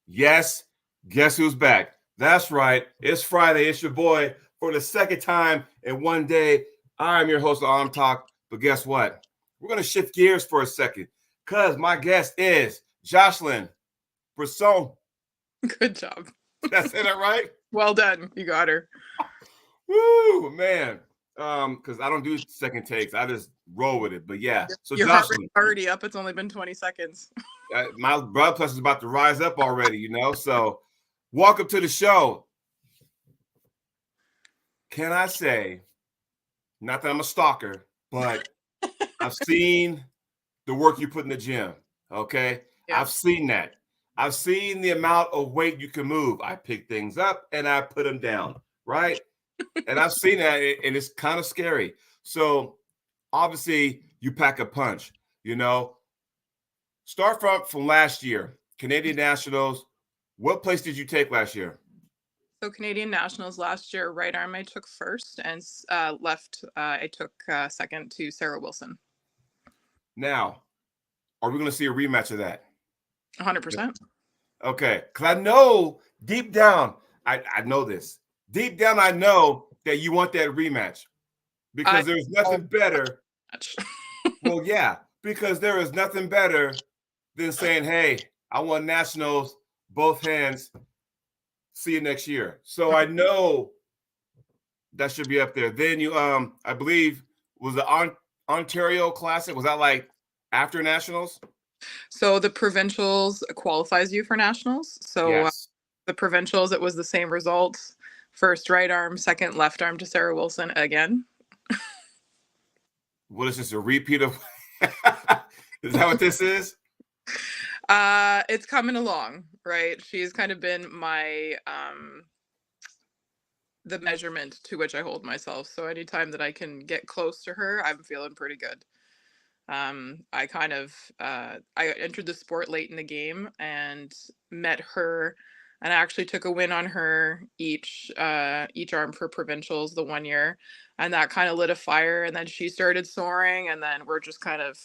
Yes, guess who's back? That's right. It's Friday. It's your boy for the second time in one day. I'm your host of ArmTalk. But guess what? We're going to shift gears for a second because my guest is Jocelyne Brisson. Good job. Did I say that right? Well done. You got her. Woo, man. Because I don't do second takes. I just roll with it. But yeah. So Your heart Jocelyne, rate's already up. It's only been 20 seconds. my blood pressure is about to rise up already, So welcome to the show. Can I say, not that I'm a stalker, but I've seen the work you put in the gym, okay? Yeah. I've seen that. I've seen the amount of weight you can move. I pick things up and I put them down, right? And I've seen that, and it's kind of scary. So obviously you pack a punch, Start from last year, Canadian Nationals. What place did you take last year? So Canadian Nationals last year, right arm I took first, and left I took second to Sarah Wilson. Now, are we going to see a rematch of that? 100%. Okay, because I know deep down, I know this. Deep down, I know that you want that rematch because there's nothing better. Well, yeah, because there is nothing better than saying, hey, I won Nationals, both hands. See you next year. So I know that should be up there. Then you, I believe, was the Ontario Classic. Was that like after Nationals? So the provincials qualifies you for Nationals. So Yes. The provincials, it was the same results. First right arm, second left arm to Sarah Wilson again. What is this, a repeat of? Is that what this is? It's coming along, right? She's kind of been my the measurement to which I hold myself. So anytime that I can get close to her, I'm feeling pretty good. I kind of I entered the sport late in the game and met her, and I actually took a win on her each arm for provincials the 1 year, and that kind of lit a fire. And then she started soaring, and then we're just kind of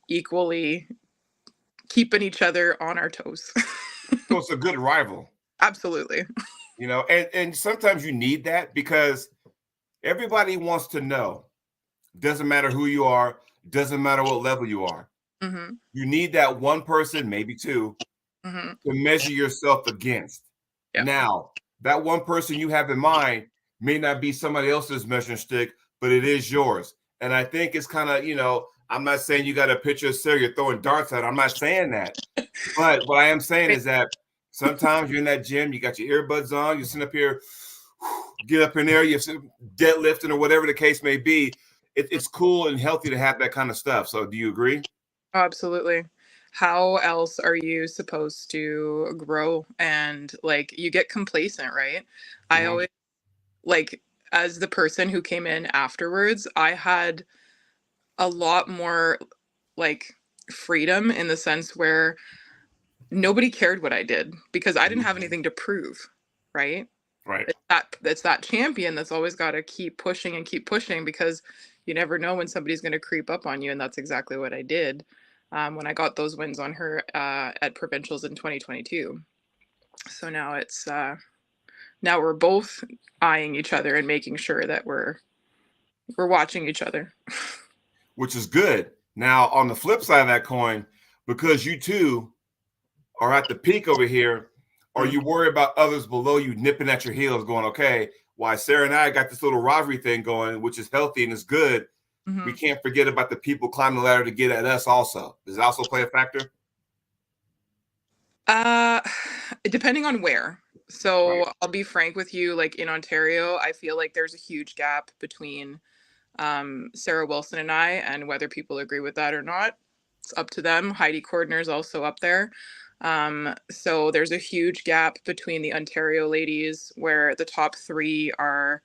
equally keeping each other on our toes. So it's a good rival. Absolutely. And sometimes you need that because everybody wants to know. Doesn't matter who you are, doesn't matter what level you are. Mm-hmm. You need that one person, maybe two, Mm-hmm. to measure yourself against. Yeah. Now, that one person you have in mind may not be somebody else's measuring stick, but it is yours. And I think it's kind of, I'm not saying you got a picture of Sarah you're throwing darts at. I'm not saying that. But what I am saying is that sometimes you're in that gym, you got your earbuds on, you're sitting up here, get up in there, you're deadlifting or whatever the case may be. It's cool and healthy to have that kind of stuff. So do you agree? Absolutely. How else are you supposed to grow? And you get complacent, right? I always, as the person who came in afterwards, I had a lot more freedom in the sense where nobody cared what I did because I didn't have anything to prove, right? Right. It's that champion that's always got to keep pushing because you never know when somebody's going to creep up on you, and that's exactly what I did when I got those wins on her at provincials in 2022. So now now we're both eyeing each other and making sure that we're watching each other, which is good. Now on the flip side of that coin, because you two are at the peak over here, are you worried about others below you nipping at your heels going, okay, why Sarah and I got this little rivalry thing going, which is healthy and is good. Mm-hmm. We can't forget about the people climbing the ladder to get at us also. Does it also play a factor? Depending on where. So right. I'll be frank with you, in Ontario, I feel like there's a huge gap between Sarah Wilson and I, and whether people agree with that or not, it's up to them. Heidi Cordner is also up there. So there's a huge gap between the Ontario ladies where the top three are,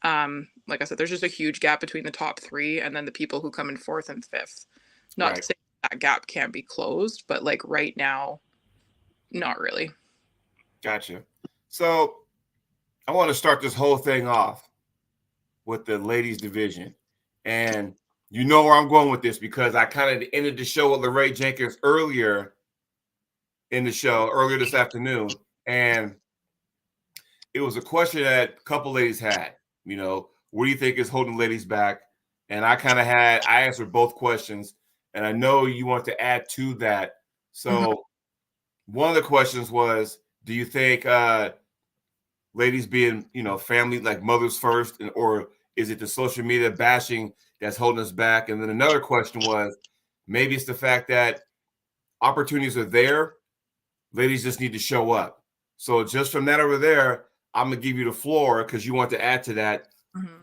like I said, there's just a huge gap between the top three and then the people who come in fourth and fifth. Not to say that gap can't be closed, but right now, not really. Gotcha. So I want to start this whole thing off with the ladies division. And you know where I'm going with this because I kind of ended the show with Lorraine Jenkins earlier in the show earlier this afternoon, and it was a question that a couple ladies had. What do you think is holding ladies back? And I answered both questions, and I know you want to add to that. So one of the questions was, do you think ladies being, family, like mothers first, or is it the social media bashing that's holding us back? And then another question was, maybe it's the fact that opportunities are there. Ladies just need to show up. So just from that over there, I'm going to give you the floor because you want to add to that.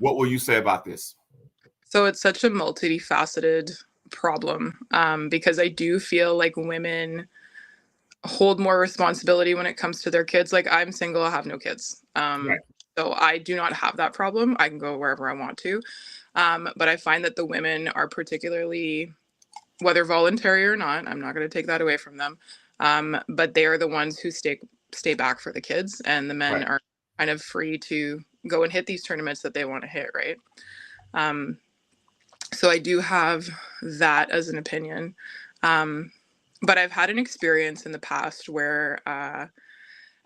What will you say about this? So it's such a multifaceted problem because I do feel like women hold more responsibility when it comes to their kids. Like, I'm single, I have no kids. Right. So I do not have that problem. I can go wherever I want to. But I find that the women are particularly, whether voluntary or not, I'm not going to take that away from them. But they are the ones who stay back for the kids, and the men are kind of free to go and hit these tournaments that they want to hit. Right. So I do have that as an opinion. But I've had an experience in the past where,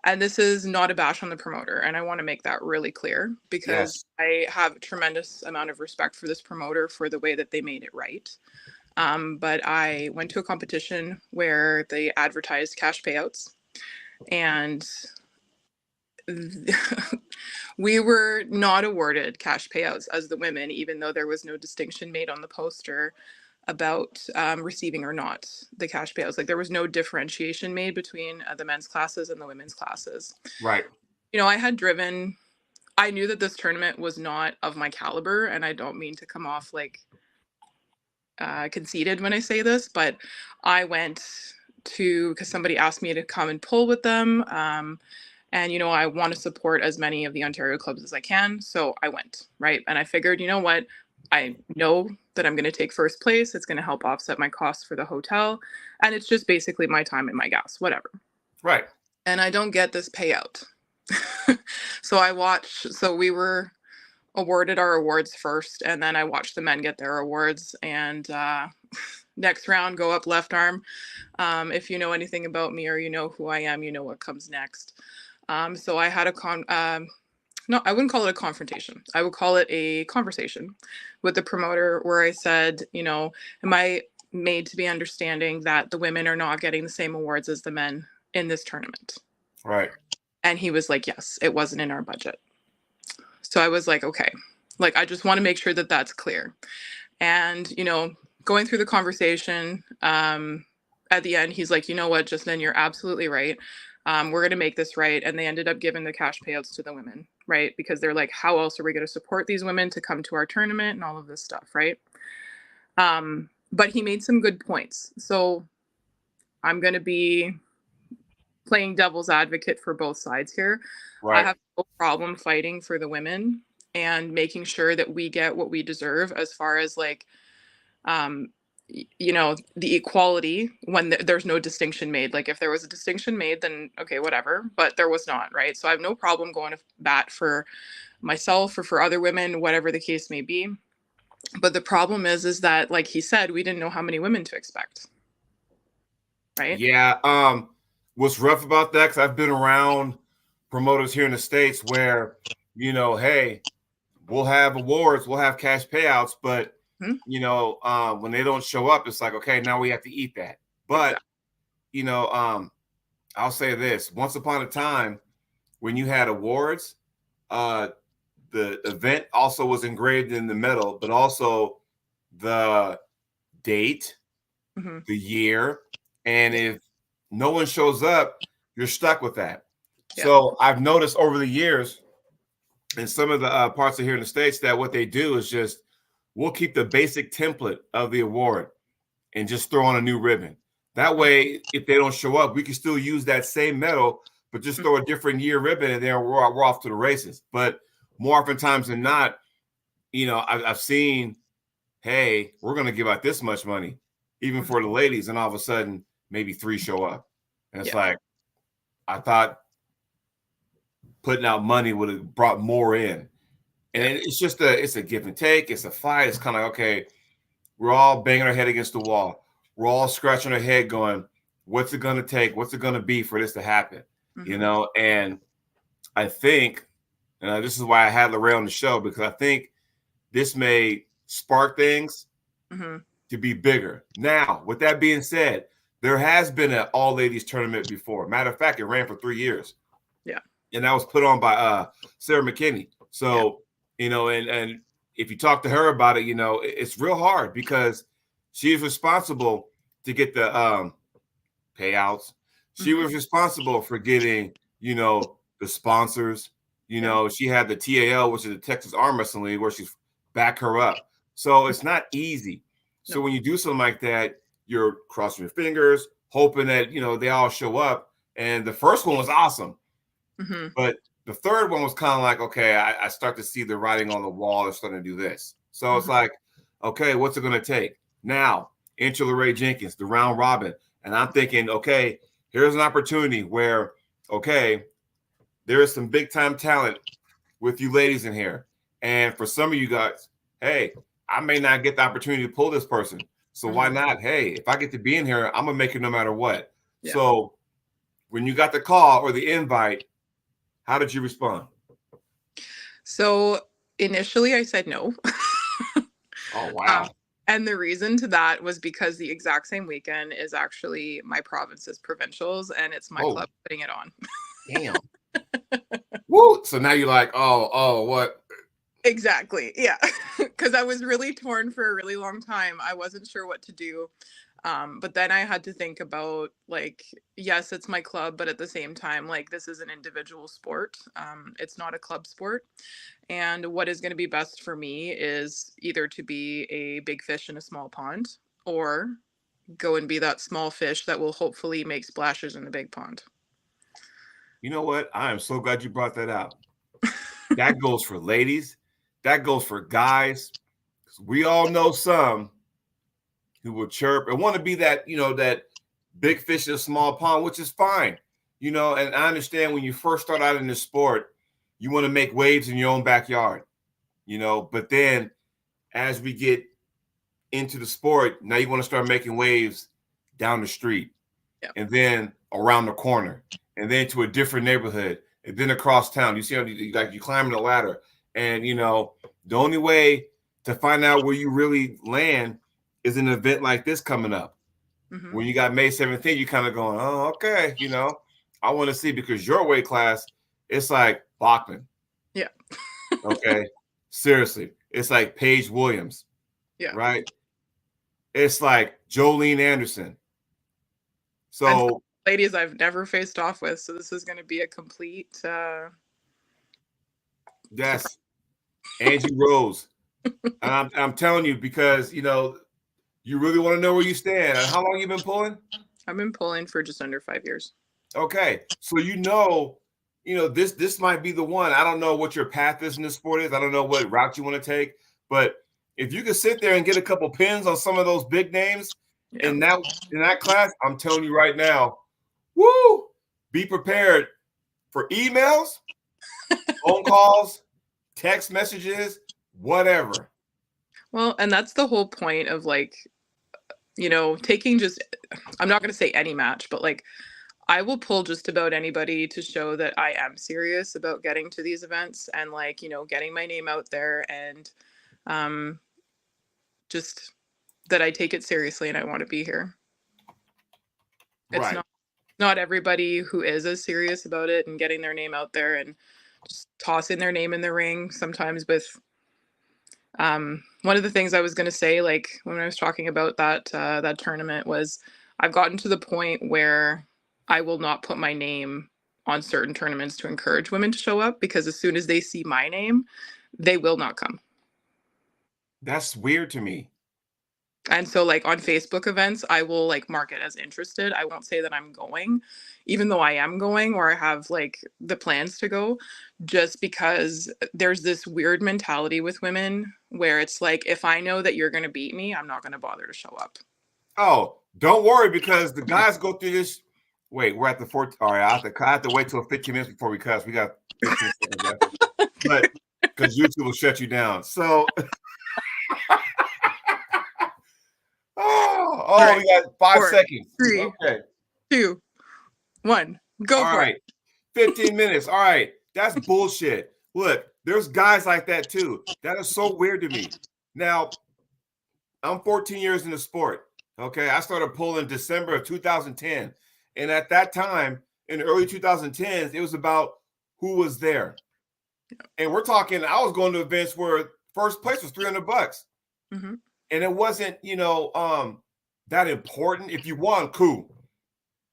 and this is not a bash on the promoter, and I want to make that really clear because I have a tremendous amount of respect for this promoter for the way that they made it right. But I went to a competition where they advertised cash payouts, and we were not awarded cash payouts as the women, even though there was no distinction made on the poster about receiving or not the cash payouts. Like, there was no differentiation made between the men's classes and the women's classes. Right. I knew that this tournament was not of my caliber, and I don't mean to come off like conceited when I say this, but I went because somebody asked me to come and pull with them. And, I want to support as many of the Ontario clubs as I can. So I went, right? And I figured, you know what? I know that I'm going to take first place. It's going to help offset my costs for the hotel. And it's just basically my time and my gas, whatever. Right. And I don't get this payout. So we were awarded our awards first, and then I watched the men get their awards, and next round, go up left arm. If you know anything about me or you know who I am, you know what comes next. So I had no, I wouldn't call it a confrontation. I would call it a conversation with the promoter where I said, am I made to be understanding that the women are not getting the same awards as the men in this tournament? Right. And he was like, yes, it wasn't in our budget. So I was like, okay, like, I just want to make sure that that's clear. And, going through the conversation, at the end, he's like, you know what, Jocelyne, you're absolutely right. We're going to make this right. And they ended up giving the cash payouts to the women, right? Because they're like, how else are we going to support these women to come to our tournament and all of this stuff, right? But he made some good points. So I'm going to be playing devil's advocate for both sides here. Right. I have no problem fighting for the women and making sure that we get what we deserve as far as like, the equality when there's no distinction made. Like, if there was a distinction made, then okay, whatever, but there was not, right? So I have no problem going to bat for myself or for other women, whatever the case may be. But the problem is that, like he said, we didn't know how many women to expect, right? Yeah. What's rough about that, because I've been around promoters here in the States where, hey, we'll have awards, we'll have cash payouts, but when they don't show up, it's like, okay, now we have to eat that. But, I'll say this. Once upon a time, when you had awards, the event also was engraved in the medal, but also the date, the year. And if no one shows up, you're stuck with that. Yeah. So I've noticed over the years in some of the parts of here in the States that what they do is just, we'll keep the basic template of the award and just throw on a new ribbon. That way, if they don't show up, we can still use that same medal, but just throw a different year ribbon and then we're off to the races. But more often times than not, I've seen, hey, we're going to give out this much money, even for the ladies. And all of a sudden, maybe 3 show up. And it's like, I thought putting out money would have brought more in. And it's just it's a give and take. It's a fight. It's kind of like, okay, we're all banging our head against the wall. We're all scratching our head going, what's it going to take? What's it going to be for this to happen? Mm-hmm. You know, and I think this is why I had Lorraine on the show, because I think this may spark things to be bigger. Now, with that being said, there has been an all-ladies tournament before. Matter of fact, it ran for 3 years. Yeah. And that was put on by Sarah McKinney. So, you know, and if you talk to her about it, you know, it's real hard because she is responsible to get the payouts. She was responsible for getting, you know, the sponsors. You know, she had the TAL, which is the Texas Arm Wrestling League, where she's back her up. So it's not easy. So when you do something like that, you're crossing your fingers, hoping that, you know, they all show up. And the first one was awesome. But the third one was kind of like, okay, I start to see the writing on the wall. They're starting to do this. So it's like, okay, what's it going to take? Now, enter Lorraine Jenkins, the round robin. And I'm thinking, okay, here's an opportunity where, okay, there is some big time talent with you ladies in here. And for some of you guys, hey, I may not get the opportunity to pull this person. So why not? Hey, if I get to be in here, I'm going to make it no matter what. Yeah. So when you got the call or the invite, how did you respond? So initially I said no. Oh, wow. And the reason to that was because the exact same weekend is actually my province's provincials, and it's my club putting it on. Damn. Woo! So now you're like, oh, what? Exactly. Yeah. Because I was really torn for a really long time. I wasn't sure what to do. But then I had to think about, like, yes, it's my club, but at the same time, like, this is an individual sport. It's not a club sport. And what is going to be best for me is either to be a big fish in a small pond, or go and be that small fish that will hopefully make splashes in the big pond. You know what? I am so glad you brought that out. That goes for ladies. That goes for guys. We all know some who will chirp and want to be that, you know, that big fish in a small pond, which is fine. You know, and I understand when you first start out in this sport, you want to make waves in your own backyard, you know, but then as we get into the sport, now you want to start making waves down the street and then around the corner and then to a different neighborhood and then across town. You see how you climbing the ladder, and, you know, the only way to find out where you really land is an event like this coming up. When you got May 17th, you kind of going, oh, okay, you know, I want to see, because your weight class, it's like Bachman. Yeah. Okay. Seriously. It's like Paige Williams. Yeah. Right. It's like Jocelyne Anderson. So ladies I've never faced off with. So this is going to be a complete. Yes. Angie Rose. And I'm telling you, because, you know, you really want to know where you stand. How long have you been pulling? I've been pulling for just under 5 years. Okay. So, you know, this might be the one. I don't know what your path is in this sport is. I don't know what route you want to take. But if you could sit there and get a couple pins on some of those big names in that class, I'm telling you right now, woo, be prepared for emails, phone calls, text messages, whatever. Well, and that's the whole point of, like, you know, taking just, I'm not going to say any match, but like, I will pull just about anybody to show that I am serious about getting to these events and, like, you know, getting my name out there, and just that I take it seriously and I want to be here. It's not everybody who is as serious about it and getting their name out there and just tossing their name in the ring. Sometimes with one of the things I was going to say, like, when I was talking about that tournament, was I've gotten to the point where I will not put my name on certain tournaments to encourage women to show up, because as soon as they see my name, they will not come. That's weird to me. And so, like, on Facebook events, I will, like, mark it as interested. I won't say that I'm going, even though I am going, or I have, like, the plans to go, just because there's this weird mentality with women where it's like, if I know that you're going to beat me, I'm not going to bother to show up. Oh, don't worry, because the guys go through this. Wait, we're at the 14. All right, I have to wait till 15 minutes before we cuss. We got 15 seconds left. But because YouTube will shut you down. So, right. We got 5 seconds. 3, okay. 2, 1, go All for right. 15 minutes. All right. That's bullshit. Look, there's guys like that too. That is so weird to me. Now, I'm 14 years in the sport. Okay. I started pulling December of 2010. And at that time, in the early 2010s, it was about who was there. And we're talking, I was going to events where first place was $300. Mm-hmm. And it wasn't, that important. If you won, cool.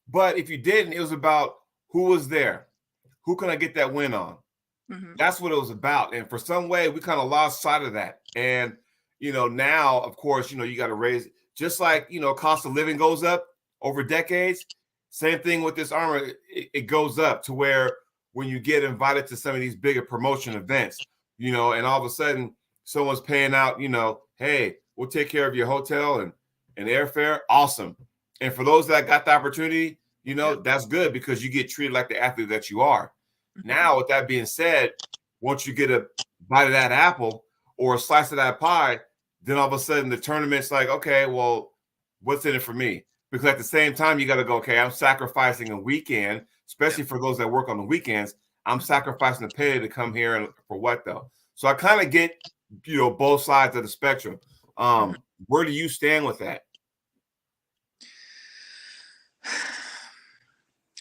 But if you didn't, it was about who was there. Who can I get that win on? Mm-hmm. That's what it was about. And for some way, we kind of lost sight of that. And, now, of course, you got to raise, just like, cost of living goes up over decades. Same thing with this armor. It goes up to where when you get invited to some of these bigger promotion events, and all of a sudden someone's paying out, hey, we'll take care of your hotel and airfare. Awesome. And for those that got the opportunity, that's good because you get treated like the athlete that you are. Mm-hmm. Now, with that being said, once you get a bite of that apple or a slice of that pie, then all of a sudden the tournament's like, okay, well, what's in it for me? Because at the same time, you got to go, okay, I'm sacrificing a weekend, especially for those that work on the weekends. I'm sacrificing the pay to come here and for what though? So I kind of get, both sides of the spectrum. Where do you stand with that?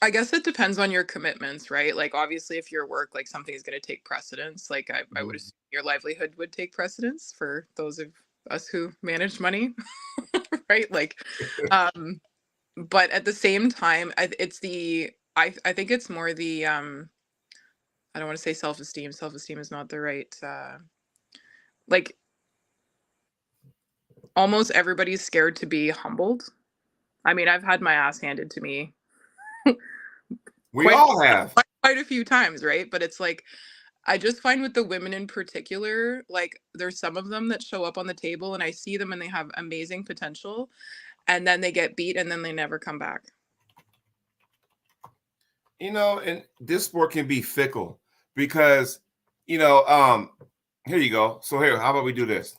I guess it depends on your commitments, right? Like, obviously, if your work, like something is going to take precedence, like I would assume your livelihood would take precedence for those of us who manage money, right? Like, but at the same time, I think it's more the, I don't want to say self-esteem. Self-esteem is not the right, like, almost everybody's scared to be humbled. I mean, I've had my ass handed to me. We all have quite a few times, right? But it's like, I just find with the women in particular, like there's some of them that show up on the table and I see them and they have amazing potential and then they get beat and then they never come back. And this sport can be fickle because, here you go. So here, how about we do this?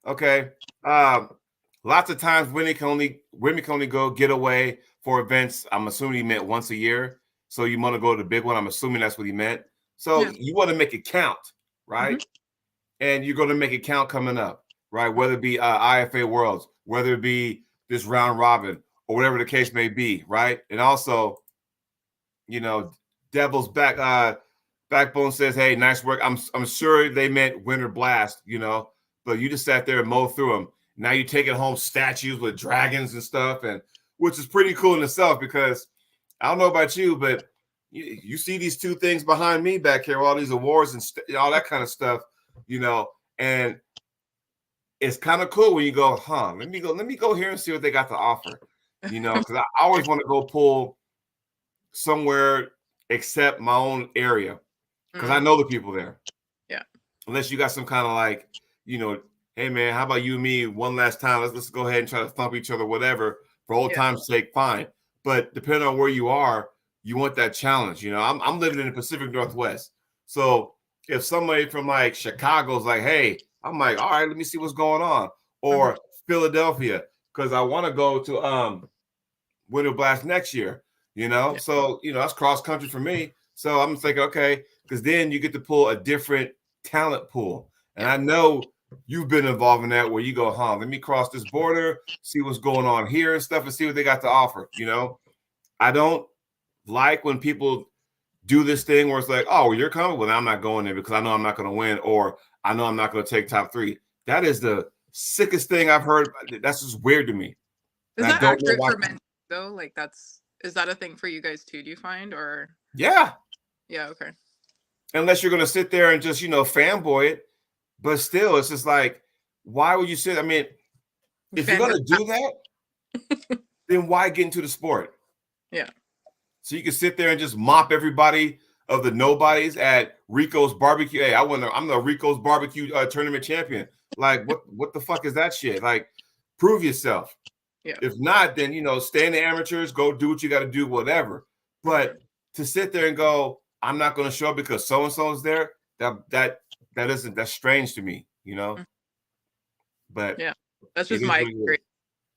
Okay. Lots of times women can only go get away for events. I'm assuming he meant once a year. So you want to go to the big one. I'm assuming that's what he meant. So you want to make it count, right? Mm-hmm. And you're going to make it count coming up, right? Whether it be IFA Worlds, whether it be this round robin or whatever the case may be, right? And also, Devil's Backbone says, hey, nice work. I'm sure they meant Winter Blast, but you just sat there and mowed through them. Now you're taking home statues with dragons and stuff, and which is pretty cool in itself because I don't know about you, but you see these two things behind me back here, all these awards and all that kind of stuff, and it's kind of cool when you go, let me go here and see what they got to offer, because I always want to go pull somewhere except my own area because I know the people there. Yeah. Unless you got some kind of like, hey man, how about you and me one last time? Let's go ahead and try to thump each other, whatever, for old time's sake, fine. But depending on where you are, you want that challenge. I'm living in the Pacific Northwest. So if somebody from like Chicago's like, hey, I'm like, all right, let me see what's going on. Or Philadelphia, because I want to go to Winter Blast next year, So, that's cross country for me. So I'm thinking, okay, because then you get to pull a different talent pool. And I know you've been involved in that where you go, let me cross this border, see what's going on here and stuff and see what they got to offer. I don't like when people do this thing where it's like, oh, well, you're coming. Well, I'm not going there because I know I'm not going to win, or I know I'm not going to take top 3. That is the sickest thing I've heard. That's just weird to me. Is that accurate for men though? Like is that a thing for you guys too, do you find? Or yeah, okay. Unless you're going to sit there and just, fanboy it. But still, it's just like, why would you sit? I mean, if you're going to do that, then why get into the sport? Yeah. So you can sit there and just mop everybody of the nobodies at Rico's Barbecue. Hey, I'm the Rico's Barbecue tournament champion. Like, what the fuck is that shit? Like, prove yourself. Yeah. If not, then, stay in the amateurs, go do what you got to do, whatever. But to sit there and go, I'm not going to show up because so-and-so is there, that's strange to me, But yeah, that's just my experience.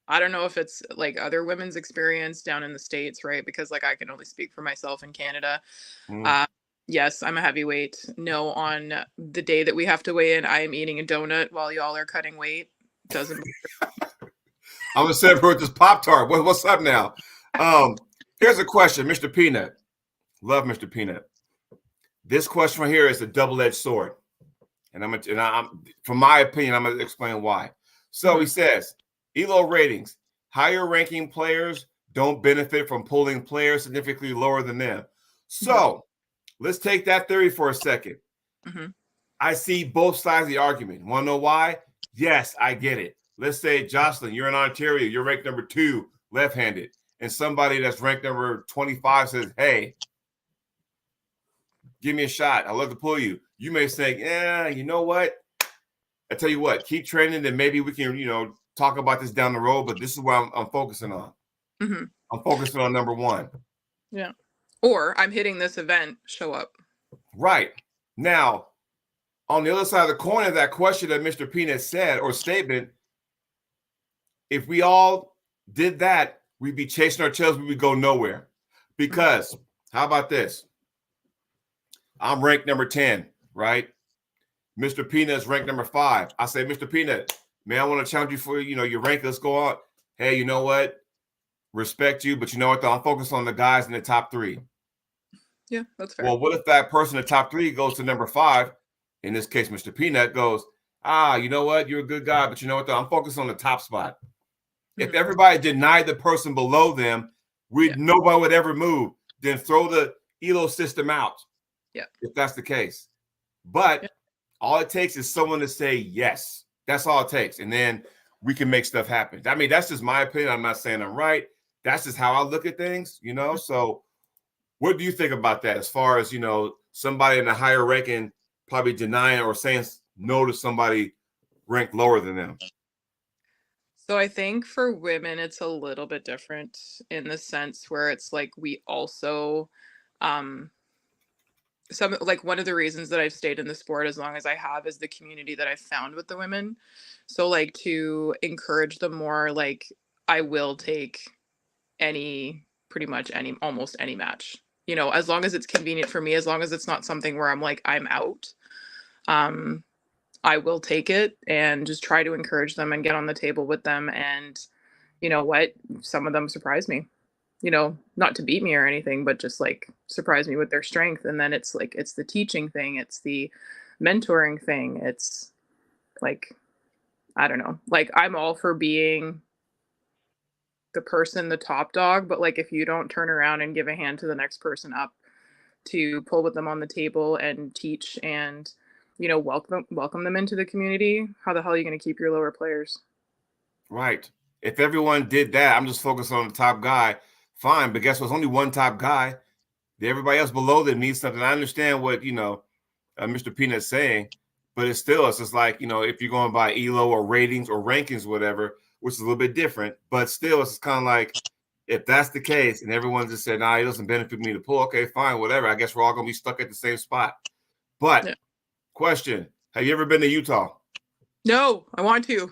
I don't know if it's like other women's experience down in the States, right? Because like I can only speak for myself in Canada. Mm. Uh, yes, I'm a heavyweight. No, on the day that we have to weigh in, I am eating a donut while y'all are cutting weight. Doesn't. I'm gonna say with this Pop-Tart. What's up now? Here's a question, Mr. Peanut. Love Mr. Peanut. This question right here is a double-edged sword, and I'm from my opinion, I'm gonna explain why. So he says, ELO ratings, higher ranking players don't benefit from pulling players significantly lower than them. So let's take that theory for a second. I see both sides of the argument. Want to know why? Yes, I get it. Let's say, Jocelyne, you're in Ontario, you're ranked number 2, left-handed, and somebody that's ranked number 25 says, hey, give me a shot. I'd love to pull you. You may say, yeah, you know what? I tell you what, keep training, and maybe we can, talk about this down the road, but this is what I'm focusing on. I'm focusing on number 1. Yeah. Or I'm hitting this event, show up. Right. Now, on the other side of the coin of that question that Mr. Peanut said or statement, if we all did that, we'd be chasing our tails, we would go nowhere. Because, how about this? I'm ranked number 10, right? Mr. Peanut's ranked number 5. I say, Mr. Peanut, man, I want to challenge you for, your rank. Let's go on. Hey, you know what? Respect you, but you know what, though? I'm focused on the guys in the top 3. Yeah, that's fair. Well, what if that person in the top 3 goes to number 5? In this case, Mr. Peanut goes, you know what? You're a good guy, but you know what, though? I'm focused on the top spot. If everybody denied the person below them, nobody would ever move. Then throw the ELO system out. Yeah. If that's the case. But all it takes is someone to say yes. That's all it takes. And then we can make stuff happen. I mean, that's just my opinion. I'm not saying I'm right. That's just how I look at things, So what do you think about that as far as, somebody in a higher ranking probably denying or saying no to somebody ranked lower than them? So I think for women, it's a little bit different in the sense where it's like we also, one of the reasons that I've stayed in the sport as long as I have is the community that I've found with the women. So like to encourage them more, like I will take almost any match, as long as it's convenient for me, as long as it's not something where I'm like, I'm out. I will take it and just try to encourage them and get on the table with them. And you know what? Some of them surprise me, not to beat me or anything, but just like surprise me with their strength. And then it's like, it's the teaching thing. It's the mentoring thing. It's like, I don't know, like I'm all for being the top dog, but like if you don't turn around and give a hand to the next person up to pull with them on the table and teach and welcome them into the community, how the hell are you going to keep your lower players? Right. If everyone did that, I'm just focused on the top guy, fine, but guess what's only one top guy. Everybody else below them needs something. I understand what Mr. Peanut's saying, but it's just like, if you're going by ELO or ratings or rankings, whatever, which is a little bit different, but still it's kind of like, if that's the case and everyone just said, nah, it doesn't benefit me to pull, okay, fine, whatever. I guess we're all going to be stuck at the same spot. But question, have you ever been to Utah? No, I want to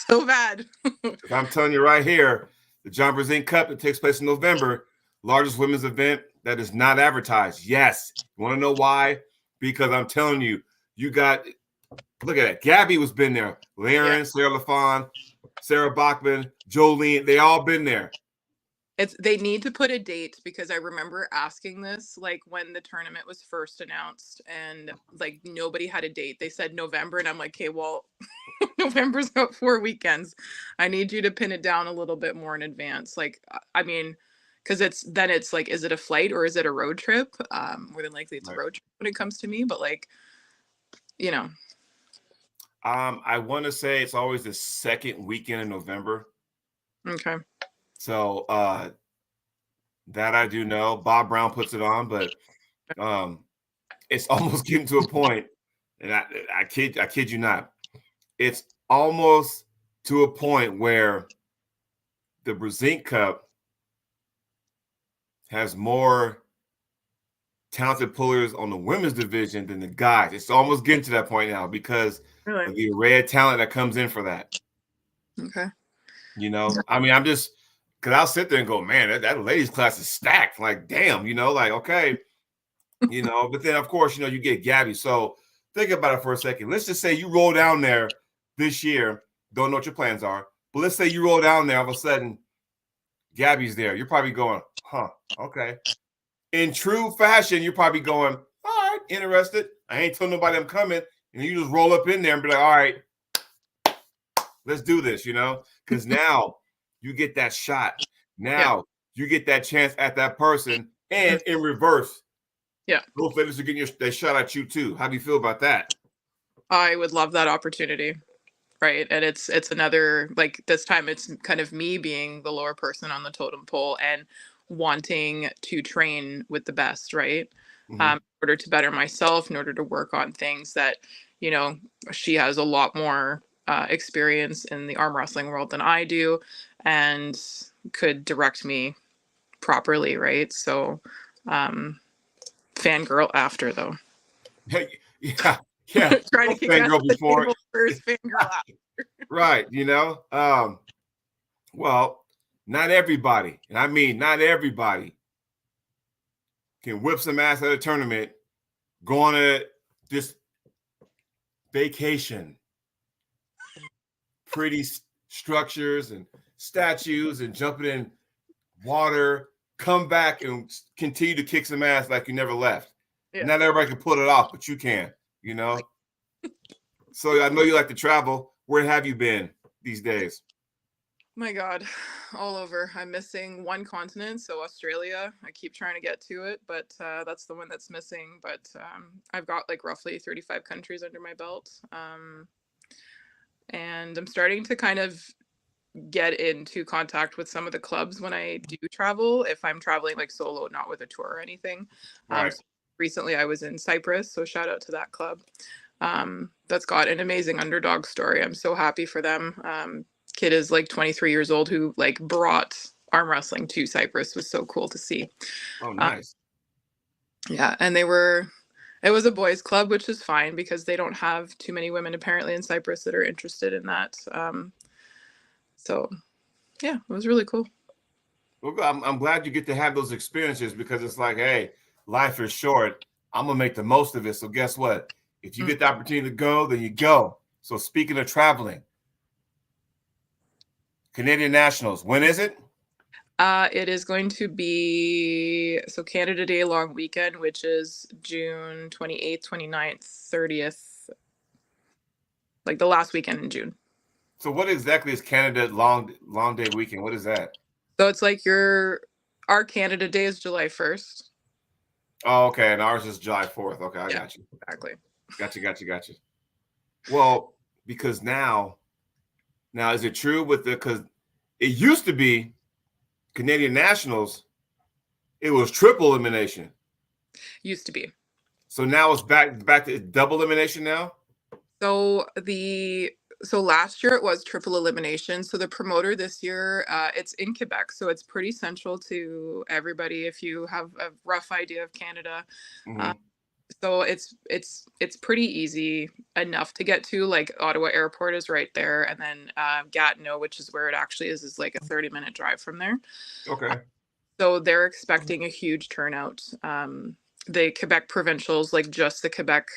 so bad. I'm telling you right here, the John Brisson Cup that takes place in November, largest women's event that is not advertised. Yes. You want to know why? Because I'm telling you, look at that. Gabby was been there. Laren, Sarah LaFawn, Sarah Bachman, Jolene, they all been there. They need to put a date because I remember asking this like when the tournament was first announced and like nobody had a date. They said November and I'm like, okay, well, November's about 4 weekends. I need you to pin it down a little bit more in advance. Like, I mean, because it's like, is it a flight or is it a road trip? More than likely it's a road trip when it comes to me, but like, I want to say it's always the second weekend in November. Okay. So that I do know. Bob Brown puts it on, but it's almost getting to a point, and I kid you not, it's almost to a point where the Brisson Cup has more talented pullers on the women's division than the guys. It's almost getting to that point now because of the array of talent that comes in for that. Okay. You know, I mean, I'm just because I'll sit there and go, man, that ladies class is stacked. Like, damn, you know, like okay, you know. But then of course, you know, you get Gabby. So think about it for a second. Let's just say you roll down there this year. Don't know what your plans are, but let's say you roll down there. All of a sudden, Gabby's there. You're probably going, huh? Okay. In true fashion, you're probably going, all right, interested. I ain't told nobody I'm coming. And you just roll up in there and be like, all right, let's do this, you know? Because now you get that shot. Now you get that chance at that person. And in reverse, both ladies are getting their shot at you too. How do you feel about that? I would love that opportunity. Right. And it's another, like this time it's kind of me being the lower person on the totem pole and wanting to train with the best, right? In order to better myself, in order to work on things that, you know, she has a lot more experience in the arm wrestling world than I do and could direct me properly, right? So fangirl after though. Yeah. Trying to kick ass at the table first, fangirl after. Right, you know. Well, not everybody, and I mean not everybody, can whip some ass at a tournament, go on this vacation, pretty structures and statues and jumping in water, come back and continue to kick some ass like you never left. Yeah. Not everybody can pull it off, but you can, you know. So I know you like to travel. Where have you been these days? My God, all over. I'm missing one continent, so Australia. I keep trying to get to it, but that's the one that's missing. But I've got like roughly 35 countries under my belt. And I'm starting to kind of get into contact with some of the clubs when I do travel, if I'm traveling like solo, not with a tour or anything. Right. So recently I was in Cyprus, so shout out to that club. That's got an amazing underdog story. I'm so happy for them. Kid is like 23 years old who like brought arm wrestling to Cyprus. Was so cool to see. Oh, nice. Yeah, and it was a boys club, which is fine because they don't have too many women apparently in Cyprus that are interested in that. So yeah, it was really cool. Well, I'm glad you get to have those experiences because it's like, hey, life is short. I'm gonna make the most of it. So guess what? If you get the opportunity to go, then you go. So speaking of traveling, Canadian Nationals, when is it? It is going to be Canada Day long weekend, which is June 28th, 29th, 30th, like the last weekend in June. So what exactly is Canada long day weekend? What is that? So it's like our Canada Day is July 1st. Oh, okay. And ours is July 4th. Okay, I got you. Exactly. Got you. Well, because now is it true because it used to be Canadian Nationals, it was triple elimination. Used to be. So now it's back to double elimination now? So last year it was triple elimination. So the promoter this year, it's in Quebec. So it's pretty central to everybody if you have a rough idea of Canada. So it's pretty easy enough to get to. Like Ottawa Airport is right there. And then Gatineau, which is where it actually is like a 30-minute drive from there. Okay. So they're expecting a huge turnout. The Quebec provincials, like just the Quebec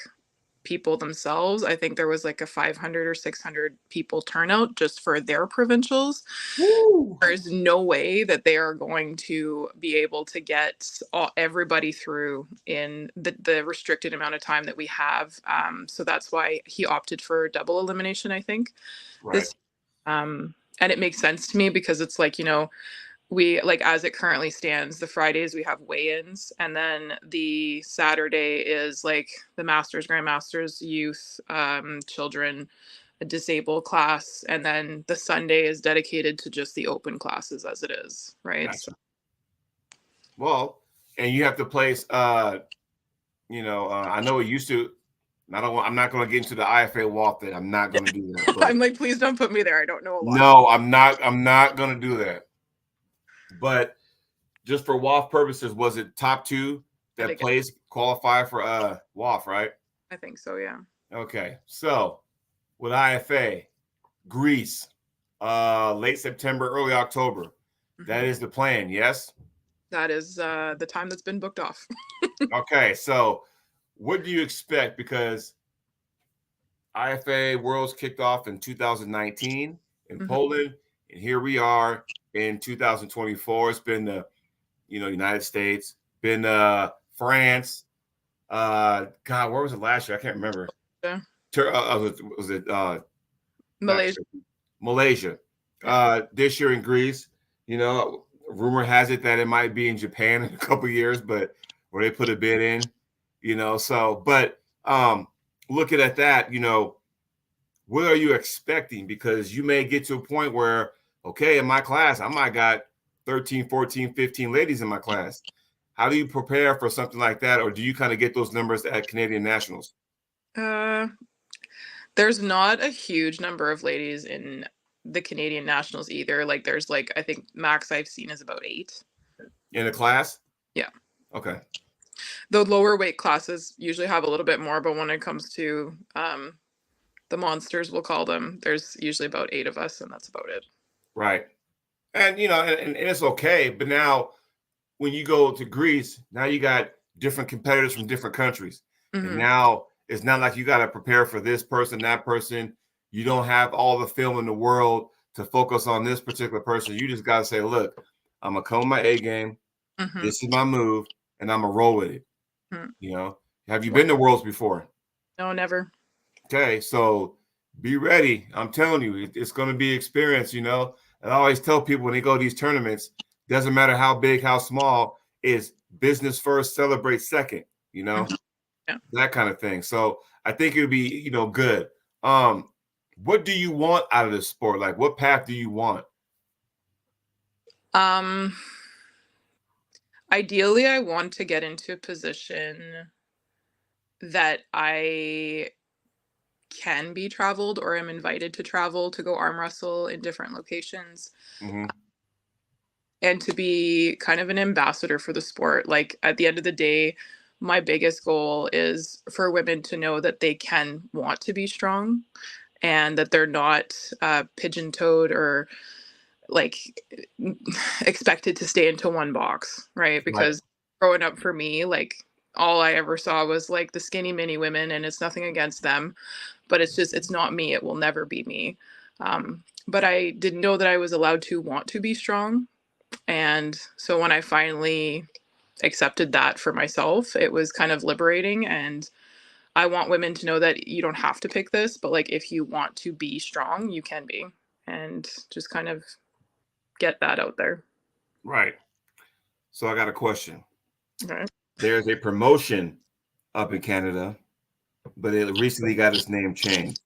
people themselves, I think there was like a 500 or 600 people turnout just for their provincials. Woo. There's no way that they are going to be able to get everybody through in the restricted amount of time that we have. So that's why he opted for double elimination, I think. Right. And it makes sense to me because it's like, you know, we like as it currently stands, the Fridays we have weigh-ins, and then the Saturday is like the Masters, Grandmasters, youth, children, a disabled class, and then the Sunday is dedicated to just the open classes as it is, right? Gotcha. Well, and you have to place, I know it used to. I'm not going to get into the IFA WAF thing. I'm not going to do that. I'm like, please don't put me there. I don't know a lot. No, I'm not going to do that. But just for WAF purposes, was it top two that plays qualify for WAF, right? I think so, yeah. Okay. So with IFA, Greece, late September, early October. That is the plan, yes? That is the time that's been booked off. Okay, so what do you expect? Because IFA Worlds kicked off in 2019 in Poland, and here we are in 2024. It's been the United States, been France. God, where was it last year? I can't remember. Yeah. Was it Malaysia? Malaysia. This year in Greece. Rumor has it that it might be in Japan in a couple of years, but where they put a bid in. So, but looking at that, what are you expecting? Because you may get to a point where, okay, in my class, I might got 13, 14, 15 ladies in my class. How do you prepare for something like that? Or do you kind of get those numbers at Canadian Nationals? There's not a huge number of ladies in the Canadian Nationals either. Like there's I think max I've seen is about 8. In a class? Yeah. Okay. The lower weight classes usually have a little bit more, but when it comes to the monsters, we'll call them, there's usually about 8 of us, and that's about it. Right. And, and it's okay. But now when you go to Greece, now you got different competitors from different countries. And now it's not like you got to prepare for this person, that person. You don't have all the film in the world to focus on this particular person. You just got to say, look, I'm going to come with my A game. This is my move, and I'm going to roll with it. Have you been to Worlds before? No, never. Okay, so be ready. I'm telling you, it's going to be experience, And I always tell people when they go to these tournaments, doesn't matter how big, how small, is business first, celebrate second, Yeah. That kind of thing. So I think it would be, good. What do you want out of this sport? Like, what path do you want? Ideally, I want to get into a position that I can be traveled or am invited to travel to go arm wrestle in different locations. And to be kind of an ambassador for the sport. Like at the end of the day, my biggest goal is for women to know that they can want to be strong and that they're not pigeon-toed or expected to stay into one box, right? Because growing up for me, all I ever saw was the skinny mini women, and it's nothing against them, but it's not me. It will never be me. But I didn't know that I was allowed to want to be strong. And so when I finally accepted that for myself, it was kind of liberating. And I want women to know that you don't have to pick this, but if you want to be strong, you can be, and just kind of get that out there. Right. So I got a question. Okay. There's a promotion up in Canada, but it recently got its name changed.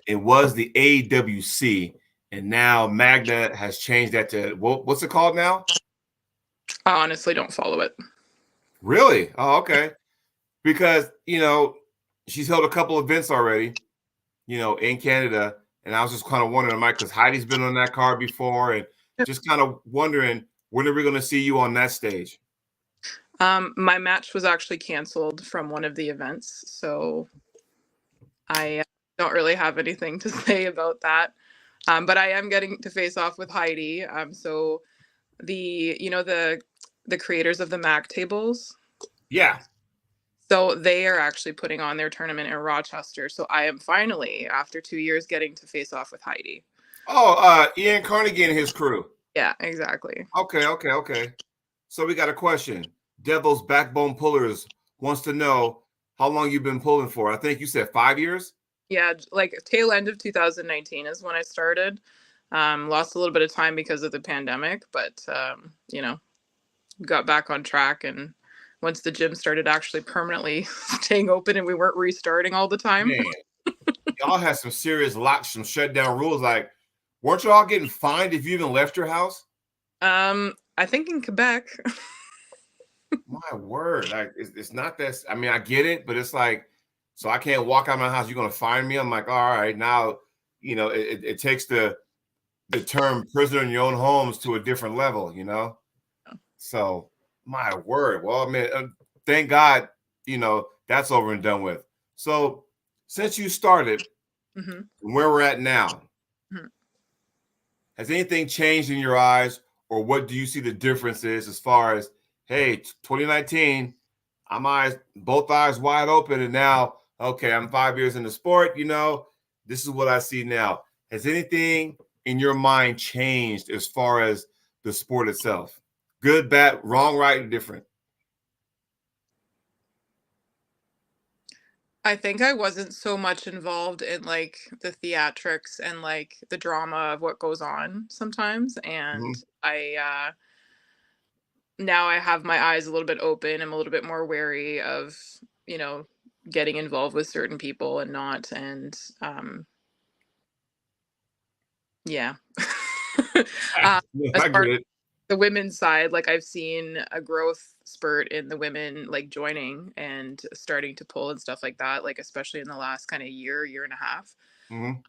It was the AWC, and now Magna has changed that to what's it called now? I honestly don't follow it. Really? Oh, okay. Because she's held a couple events already, in Canada, and I was just kind of wondering, Mike, because Heidi's been on that card before, and just kind of wondering when are we going to see you on that stage? My match was actually canceled from one of the events, so I don't really have anything to say about that. But I am getting to face off with Heidi. So the creators of the MAC tables. Yeah. So they are actually putting on their tournament in Rochester. So I am finally, after 2 years, getting to face off with Heidi. Oh, Ian Carnegie and his crew. Yeah, exactly. Okay. So we got a question. Devil's Backbone Pullers wants to know how long you've been pulling for. I think you said 5 years? Yeah, tail end of 2019 is when I started. Lost a little bit of time because of the pandemic, but got back on track. And once the gym started actually permanently staying open and we weren't restarting all the time. Man, y'all had some serious locks, some shutdown rules. Like, weren't y'all getting fined if you even left your house? I think in Quebec. My word. Like, it's not that. I mean, I get it, but it's like, so I can't walk out of my house. You're going to fine me? I'm like, all right, now, it takes the term prisoner in your own homes to a different level, So, my word. Well, I mean, thank God, that's over and done with. So, since you started, where we're at now, has anything changed in your eyes, or what do you see the differences as far as, hey, 2019, both eyes wide open, and now, okay, I'm 5 years in the sport, this is what I see now. Has anything in your mind changed as far as the sport itself? Good, bad, wrong, right, and different? I think I wasn't so much involved in like the theatrics and like the drama of what goes on sometimes. And now I have my eyes a little bit open. I'm a little bit more wary of, you know, getting involved with certain people and not. And yeah. As I far get it. the women's side, like I've seen a growth spurt in the women like joining and starting to pull and stuff like that, like especially in the last kind of year and a half. Mm-hmm.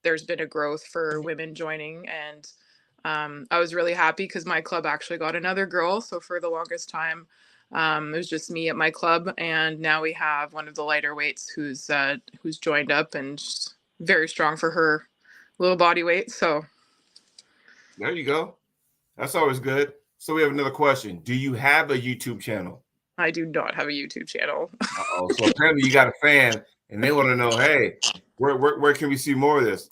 There's been a growth for women joining, and I was really happy because my club actually got another girl. So for the longest time, it was just me at my club, and now we have one of the lighter weights who's joined up and just very strong for her little body weight. So There you go. That's always good. So we have another question. Do you have a YouTube channel? I do not have a YouTube channel. Uh-oh. So apparently you got a fan and they want to know, hey, where can we see more of this?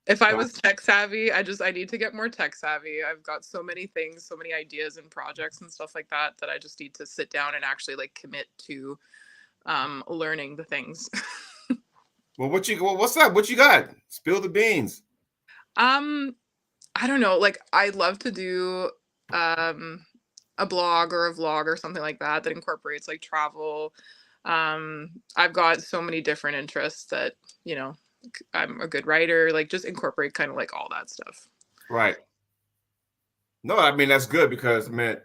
If I was tech savvy, I need to get more tech savvy. I've got so many things, so many ideas and projects and stuff like that I just need to sit down and actually like commit to learning the things. Well, what's up? What you got? Spill the beans. I don't know. Like I'd love to do a blog or a vlog or something like that incorporates like travel. I've got so many different interests that, I'm a good writer, like just incorporate kind of like all that stuff. Right. No, I mean, that's good because, man,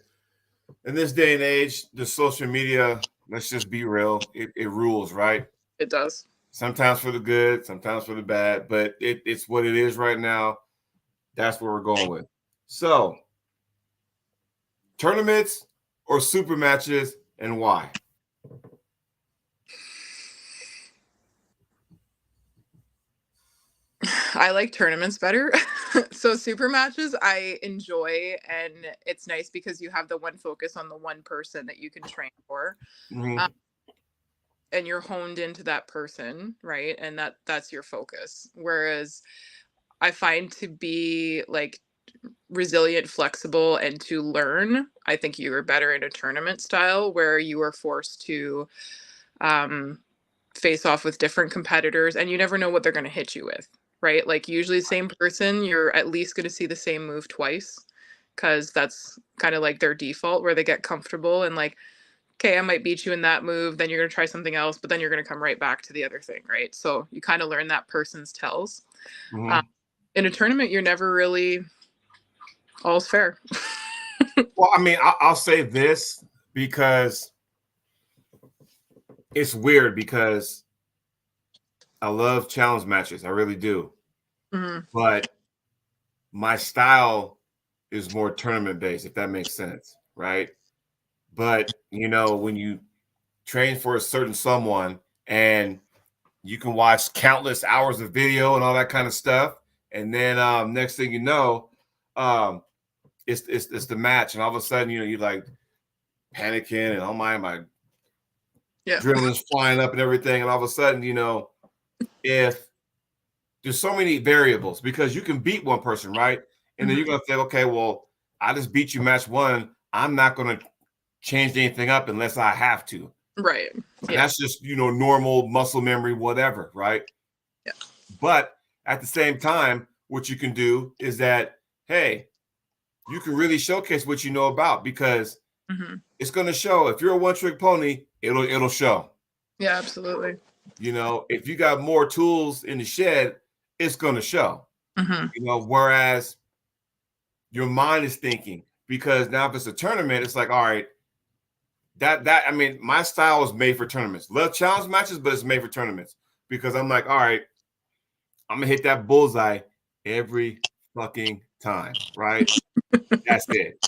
in this day and age, the social media, let's just be real, it rules, right? It does. Sometimes for the good, sometimes for the bad, but it's what it is right now. That's where we're going with. So, tournaments or super matches, and why? I like tournaments better. So super matches I enjoy, and it's nice because you have the one focus on the one person that you can train for. Mm-hmm. And you're honed into that person, right? And that's your focus. Whereas I find to be like resilient, flexible, and to learn, I think you are better in a tournament style where you are forced to face off with different competitors and you never know what they're going to hit you with, right? Like usually the same person, you're at least going to see the same move twice because that's kind of like their default where they get comfortable and like, okay, I might beat you in that move, then you're going to try something else, but then you're going to come right back to the other thing, right? So you kind of learn that person's tells. Mm-hmm. In a tournament, you're never really all's fair. Well, I mean, I'll say this because it's weird because I love challenge matches. I really do. Mm-hmm. But my style is more tournament based, if that makes sense, right? But, when you train for a certain someone and you can watch countless hours of video and all that kind of stuff, and then next thing you know, it's the match, and all of a sudden, you're like panicking and oh my adrenaline's flying up and everything, and all of a sudden, if there's so many variables because you can beat one person, right? And then you're gonna think, okay, well, I just beat you match one. I'm not gonna change anything up unless I have to. Right. And that's just, normal muscle memory, whatever, right? Yeah. But at the same time, what you can do is that, hey, you can really showcase what you know about because it's going to show. If you're a one-trick pony, it'll show. Yeah, absolutely. If you got more tools in the shed, it's going to show. Whereas your mind is thinking, because now if it's a tournament, it's like, all right, I mean, my style is made for tournaments. Love challenge matches, but it's made for tournaments because I'm like, all right, I'm gonna hit that bullseye every fucking time, right? That's it.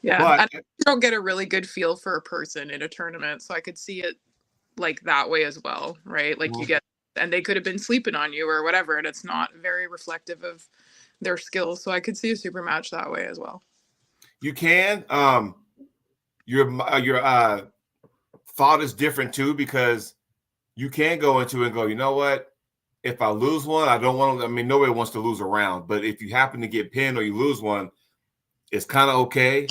Yeah, But you don't get a really good feel for a person in a tournament, so I could see it like that way as well, right? Like you get and they could have been sleeping on you or whatever, and it's not very reflective of their skills. So I could see a super match that way as well. You can. Your thought is different too, because you can go into it and go, you know what? If I lose one, I don't want to. I mean, nobody wants to lose a round, but if you happen to get pinned or you lose one, it's kind of okay.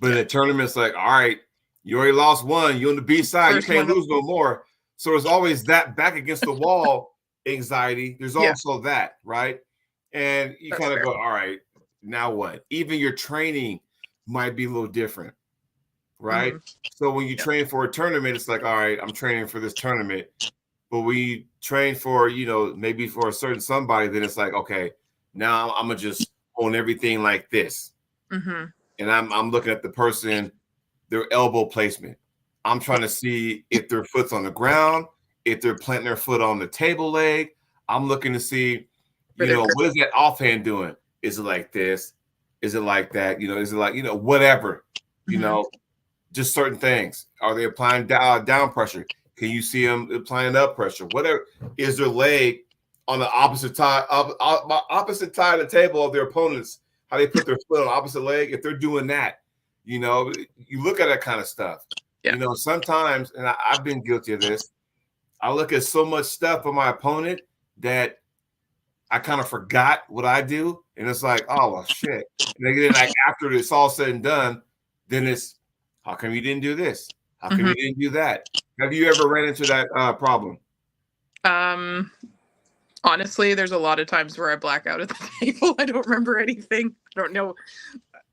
But in a tournament, it's like, all right, you already lost one. You're on the B side. You can't lose no more. So there's always that back against the wall anxiety. There's also that, right? And you kind of go, all right, now what? Even your training might be a little different, right? So when you train for a tournament, it's like, all right, I'm training for this tournament. But we train for, maybe for a certain somebody, then it's like, okay, now I'm going to just own everything like this. And I'm looking at the person, their elbow placement. I'm trying to see if their foot's on the ground, if they're planting their foot on the table leg. I'm looking to see, what is that offhand doing? Is it like this? Is it like that? Is it like, whatever, just certain things. Are they applying down pressure? Can you see them applying up pressure? Whatever. Is their leg on the opposite side of the table of their opponents? How they put their foot on the opposite leg? If they're doing that, you look at that kind of stuff. Sometimes, and I've been guilty of this, I look at so much stuff on my opponent that I kind of forgot what I do. And it's like, oh, well, shit. And then like after it's all said and done, then it's, how come you didn't do this? How come you didn't do that? Have you ever ran into that problem? Honestly, there's a lot of times where I black out at the table. I don't remember anything. I don't know.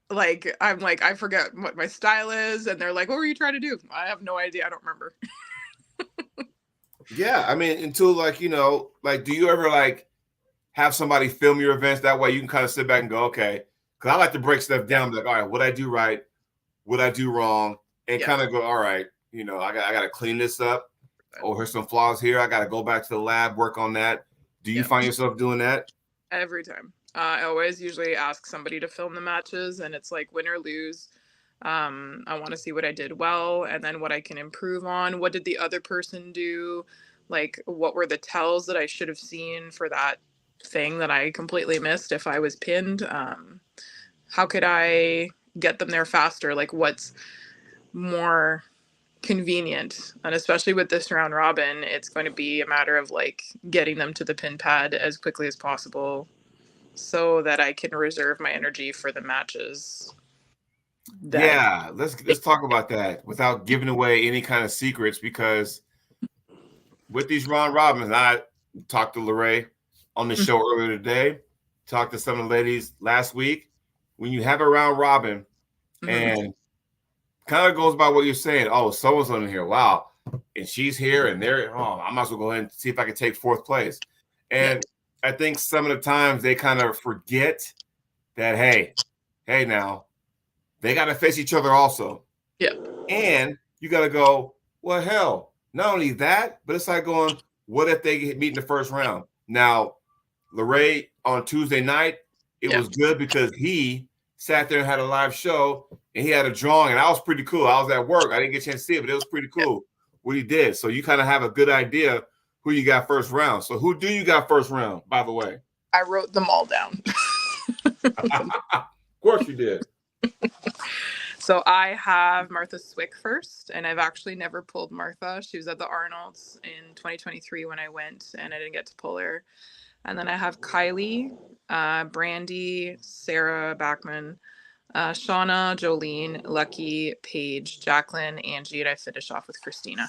Like, I'm like, I forget what my style is. And they're like, what were you trying to do? I have no idea. I don't remember. Yeah. I mean, until like, do you ever like have somebody film your events? That way you can kind of sit back and go, okay. Because I like to break stuff down. Like, all right, what I do right? What I do wrong? And kind of go, all right, I got to clean this up. Oh, here's some flaws here. I got to go back to the lab, work on that. Do you find yourself doing that? Every time. I always usually ask somebody to film the matches, and it's like win or lose. I want to see what I did well, and then what I can improve on. What did the other person do? Like, what were the tells that I should have seen for that thing that I completely missed if I was pinned? How could I get them there faster? Like, what's more convenient? And especially with this round robin, it's going to be a matter of like getting them to the pin pad as quickly as possible so that I can reserve my energy for the matches. Let's talk about that without giving away any kind of secrets, because with these round robins, I talked to Lorraine on the show earlier today, talked to some of the ladies last week. When you have a round robin and kind of goes by what you're saying, oh, someone's on here, wow, and she's here and there, I might as well go ahead and see if I can take fourth place. And I think some of the times they kind of forget that, hey now, they got to face each other also. And you got to go, well, hell, not only that, but it's like going, what if they meet in the first round? Now, Lorraine on Tuesday night, it was good because he sat there and had a live show, and he had a drawing, and that was pretty cool. I was at work. I didn't get a chance to see it, but it was pretty cool what he did. So you kind of have a good idea who you got first round. So who do you got first round, by the way? I wrote them all down. Of course you did. So I have Martha Swick first, and I've actually never pulled Martha. She was at the Arnold's in 2023 when I went, and I didn't get to pull her. And then I have Kylie, Brandy, Sarah Backman, Shauna, Jolene, Lucky, Paige, Jacqueline, Angie, and I finish off with Christina.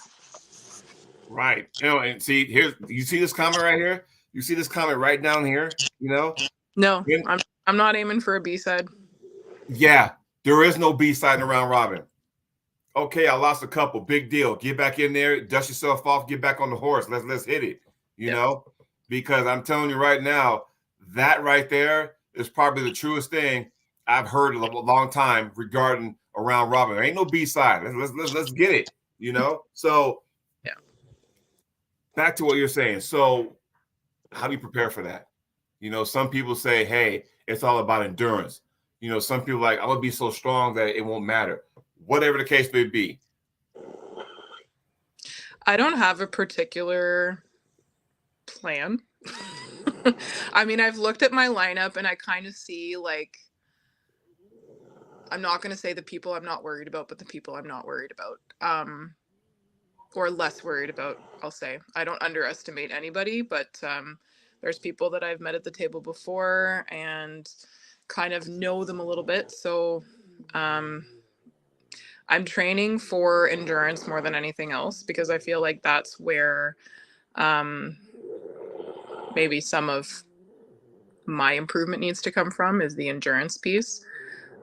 Right. And see, you see this comment right here? You see this comment right down here, No, I'm not aiming for a B-side. Yeah, there is no B-side in round robin. Okay, I lost a couple. Big deal. Get back in there, dust yourself off, get back on the horse. Let's hit it, know? Because I'm telling you right now, that right there is probably the truest thing I've heard in a long time regarding a round robin. There ain't no B-side. Let's get it, So back to what you're saying. So how do you prepare for that? Some people say, hey, it's all about endurance. Some people like, I'm going to be so strong that it won't matter. Whatever the case may be. I don't have a particular plan. I mean, I've looked at my lineup and I kind of see, like, I'm not going to say the people I'm not worried about, but the people I'm not worried about. Or less worried about, I'll say. I don't underestimate anybody, but there's people that I've met at the table before and kind of know them a little bit. So I'm training for endurance more than anything else because I feel like that's where maybe some of my improvement needs to come from, is the endurance piece.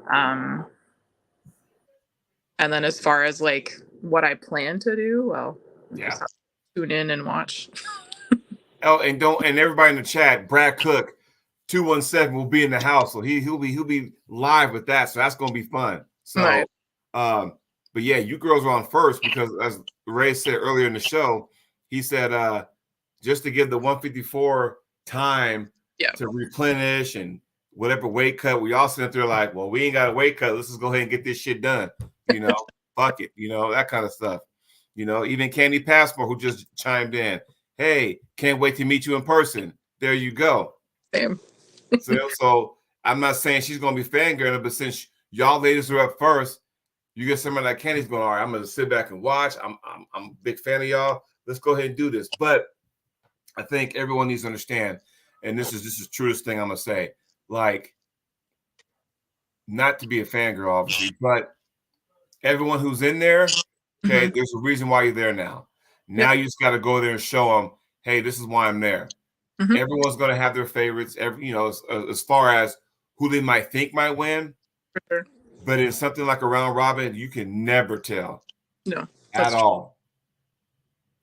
And then as far as like what I plan to do, well, just have to tune in and watch. Oh, and everybody in the chat, Brad Cook, 217 will be in the house, so he'll be live with that. So that's gonna be fun. So, Right. But yeah, you girls are on first because as Ray said earlier in the show, he said just to give the 154 time to replenish and whatever weight cut. We all sit there like, well, we ain't got a weight cut. Let's just go ahead and get this shit done. You know, fuck it. You know, that kind of stuff. You know, even Candy Passport, who just chimed in. Hey, can't wait to meet you in person. There you go. Same. So I'm not saying she's gonna be fangirling, but since y'all ladies are up first, you get somebody like Candy's going, all right, I'm gonna sit back and watch. I'm a big fan of y'all. Let's go ahead and do this. But I think everyone needs to understand, and this is the truest thing I'm gonna say, like, not to be a fangirl, obviously, but everyone who's in there, okay, there's a reason why you're there now. Now you just got to go there and show them, hey, this is why I'm there. Everyone's going to have their favorites, as far as who they might think might win. But in something like a round robin, you can never tell. No, at all.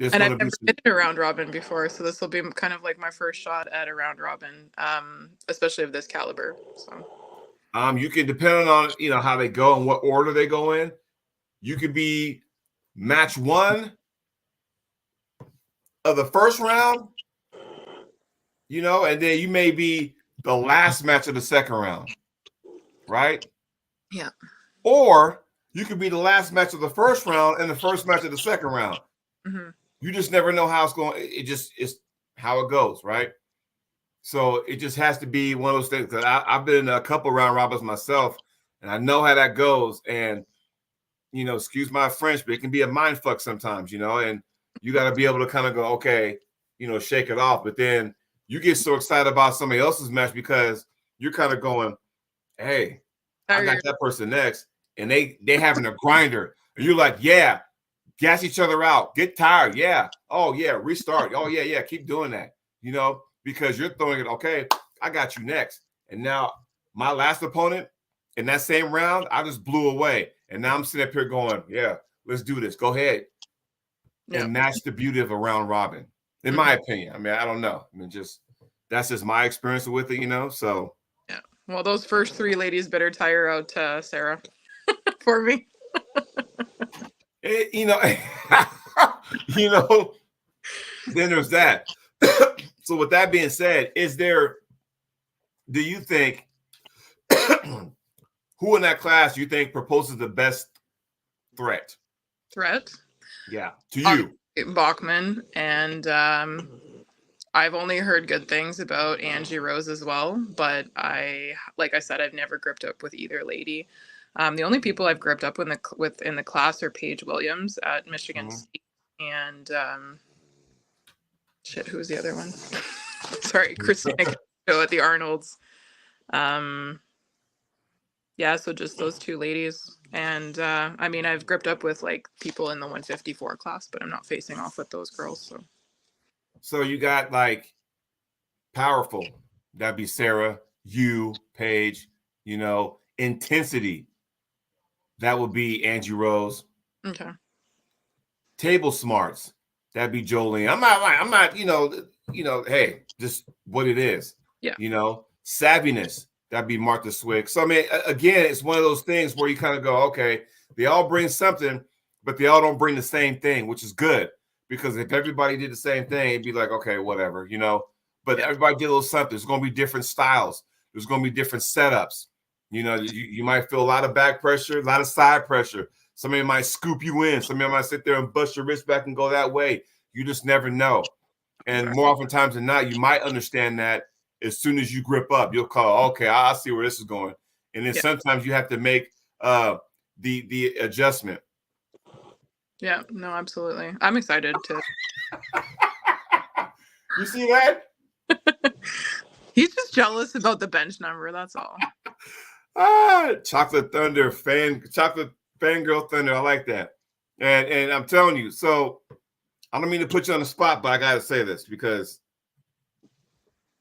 And I've never been in a round robin before, so this will be kind of like my first shot at a round robin, especially of this caliber. So, you can, depend on how they go and what order they go in. You could be match one of the first round, and then you may be the last match of the second round, right? Yeah. Or you could be the last match of the first round and the first match of the second round. You just never know how it's going. It's how it goes, right? So it just has to be one of those things. That I've been in a couple round robins myself, and I know how that goes. And excuse my French, but it can be a mind fuck sometimes, and you got to be able to kind of go, okay, shake it off. But then you get so excited about somebody else's match because you're kind of going, hey, I got that person next, and they having a grinder, and you're like, yeah, gas each other out, get tired, yeah, oh yeah, restart, oh yeah, keep doing that, because you're throwing it, okay, I got you next, and now my last opponent in that same round, I just blew away, and now I'm sitting up here going, yeah, let's do this, go ahead, and that's the beauty of a round robin, in my opinion. I mean, I don't know, that's just my experience with it, so. Yeah. Well, those first three ladies better tire out Sarah for me. Then there's that. So with that being said, do you think who in that class you think proposes the best threat? Yeah, to you. Bachman, and I've only heard good things about Angie Rose as well, but like I said, I've never gripped up with either lady. The only people I've gripped up with in the class are Paige Williams at Michigan State, and who was the other one? Sorry, Christina at the Arnolds. Yeah, so just those two ladies. And I mean, I've gripped up with like people in the 154 class, but I'm not facing off with those girls. So you got like powerful, that'd be Sarah, you, Paige, intensity, that would be Angie Rose. Okay. Table smarts, that'd be Jocelyne. I'm not, hey, just what it is. Yeah. Savviness, that'd be Martha Swig. So I mean, again, it's one of those things where you kind of go, okay, they all bring something, but they all don't bring the same thing, which is good, because if everybody did the same thing, it'd be like, okay, whatever, But everybody did a little something. There's going to be different styles. There's going to be different setups. You might feel a lot of back pressure, a lot of side pressure. Somebody might scoop you in. Somebody might sit there and bust your wrist back and go that way. You just never know. And more oftentimes than not, you might understand that as soon as you grip up, you'll call, okay, I see where this is going. And then sometimes you have to make the adjustment. Yeah, no, absolutely. I'm excited to. You see that? He's just jealous about the bench number. That's all. Chocolate fangirl thunder. I like that. And I'm telling you, so I don't mean to put you on the spot, but I got to say this because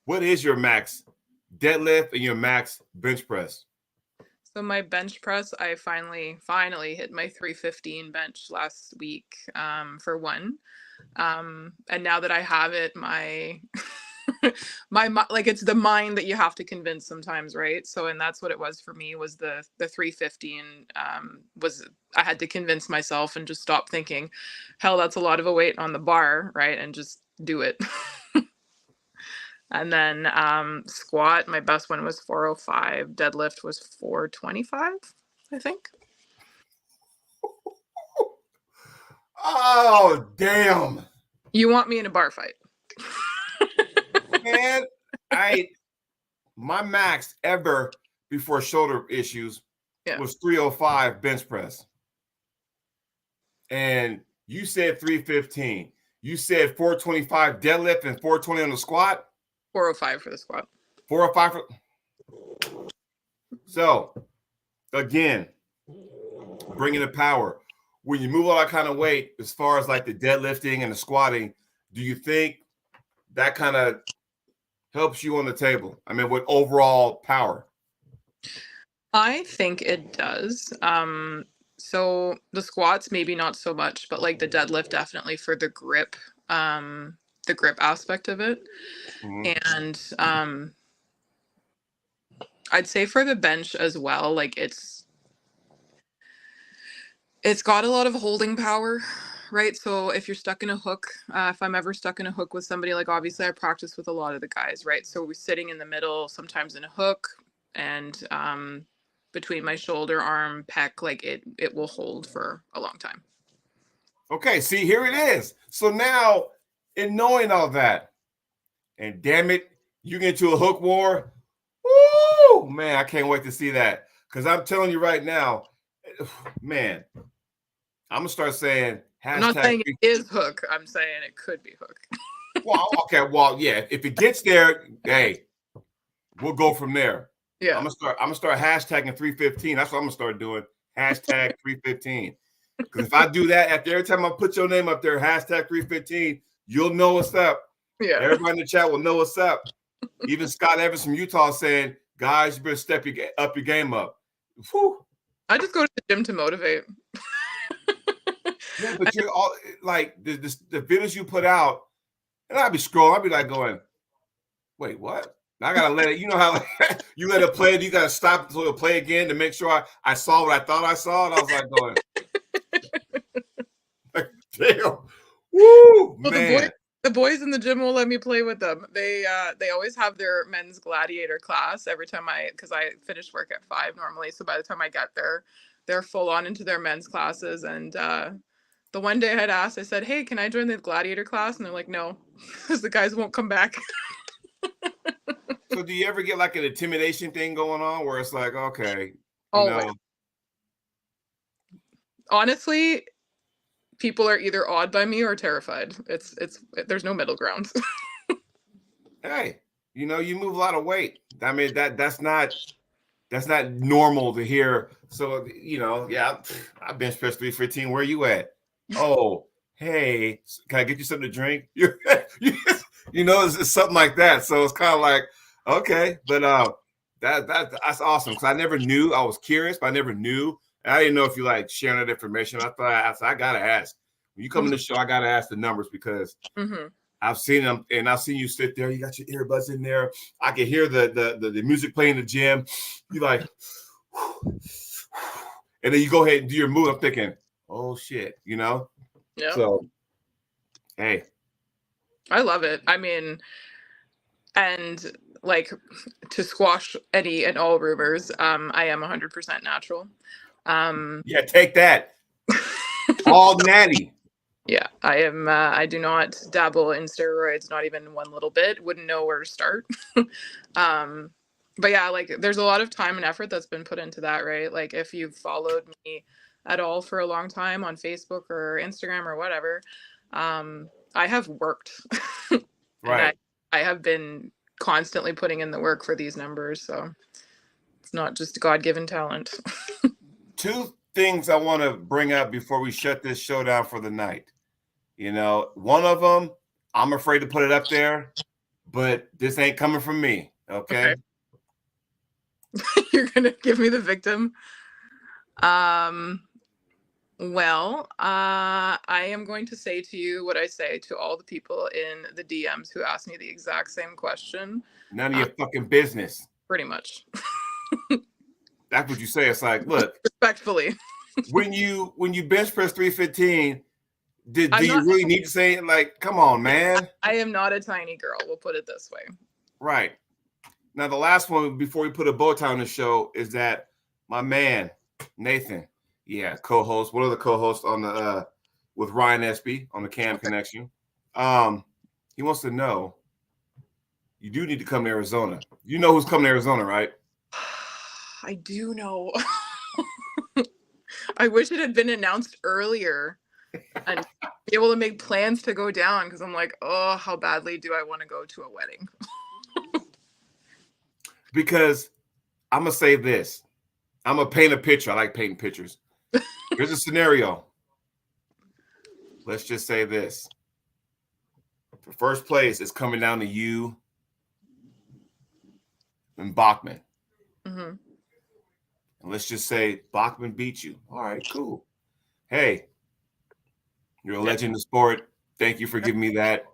what is your max deadlift and your max bench press? So my bench press, I finally hit my 315 bench last week for one. And now that I have it, my like it's the mind that you have to convince sometimes, right? So, and that's what it was for me, was the 315 was, I had to convince myself and just stop thinking, hell, that's a lot of a weight on the bar, right? And just do it. And then squat, my best one was 405. Deadlift was 425, I think. Oh, damn. You want me in a bar fight? Man, my max ever before shoulder issues was 305 bench press. And you said 315. You said 425 deadlift and 420 on the squat? 405 for the squat. 405 for... So, again, bringing the power. When you move all that kind of weight, as far as like the deadlifting and the squatting, do you think that kind of helps you on the table? I mean, with overall power? I think it does. So the squats, maybe not so much, but like the deadlift, definitely for the grip aspect of it. Mm-hmm. And I'd say for the bench as well, like it's got a lot of holding power, right? So if you're stuck in a hook, if I'm ever stuck in a hook with somebody, like obviously I practice with a lot of the guys, right? So we're sitting in the middle, sometimes in a hook, and between my shoulder, arm, pec, like it will hold for a long time. Okay, see, here it is. So now, in knowing all that, and damn it, you get into a hook war. Woo! Man, I can't wait to see that. Because I'm telling you right now, man, I'm gonna start saying hashtag. I'm not saying it is hook. I'm saying it could be hook. Well, okay, well, yeah. If it gets there, hey, we'll go from there. Yeah. I'm gonna start hashtagging 315. That's what I'm gonna start doing. Hashtag 315. Because if I do that, after every time I put your name up there, hashtag 315, you'll know what's up. Yeah. Everybody in the chat will know what's up. Even Scott Evans from Utah saying, guys, you better step up your game up. Whew. I just go to the gym to motivate. Yeah, but you're all like the videos you put out, and I'd be scrolling. I'd be like going, wait, what? I gotta let it, you know how you let it play, you gotta stop so it'll play again to make sure I saw what I thought I saw. And I was like going, like, damn. Woo, well, man. The boys in the gym will let me play with them. They always have their men's gladiator class every time because I finish work at 5 normally. So by the time I get there, they're full on into their men's classes. And the one day I had asked, I said, hey, can I join the gladiator class? And they're like, no, because the guys won't come back. So do you ever get like an intimidation thing going on where it's like, okay, honestly, people are either awed by me or terrified. There's no middle ground. Hey, you move a lot of weight. I mean, that's not normal to hear. So, yeah, I bench press 315. Where you at? Oh, hey, can I get you something to drink? It's something like that. So it's kind of like, okay, but that's awesome because I never knew. I was curious, but I never knew. And I didn't know if you like sharing that information. I thought I gotta ask. When you come in the show, I gotta ask the numbers because I've seen them, and I've seen you sit there. You got your earbuds in there. I can hear the music playing in the gym. You like, and then you go ahead and do your move. I'm thinking, oh shit, Yeah. So, hey, I love it. I mean, and like to squash any and all rumors, I am 100% natural. Yeah, take that. All natty. Yeah, I am. I do not dabble in steroids, not even one little bit. Wouldn't know where to start. But yeah, like there's a lot of time and effort that's been put into that, right? Like if you've followed me at all for a long time on Facebook or Instagram or whatever, I have worked, and Right. I have been constantly putting in the work for these numbers. So it's not just God-given talent. Two things I want to bring up before we shut this show down for the night. You know, one of them, I'm afraid to put it up there, but this ain't coming from me. Okay. You're gonna give me the victim. Well, I am going to say to you what I say to all the people in the DMs who ask me the exact same question. None of your fucking business. Pretty much. That's what you say. It's like, look, respectfully. when you bench press 315, do you really need to say it? Like, come on, man. I am not a tiny girl. We'll put it this way. Right. Now, the last one before we put a bow tie on the show is that my man, Nathan, co-host, one of the co-hosts on the with Ryan Espy on the Cam Connection. He wants to know, you do need to come to Arizona. You know who's coming to Arizona, right? I do know. I wish it had been announced earlier and be able to make plans to go down, because I'm like, oh, how badly do I want to go to a wedding? Because I'm going to say this. I'm going to paint a picture. I like painting pictures. Here's a scenario. Let's just say this. The first place is coming down to you and Bachman. Mm-hmm. And let's just say Bachman beat you. All right, cool. Hey, you're a legend in the sport. Thank you for giving me that.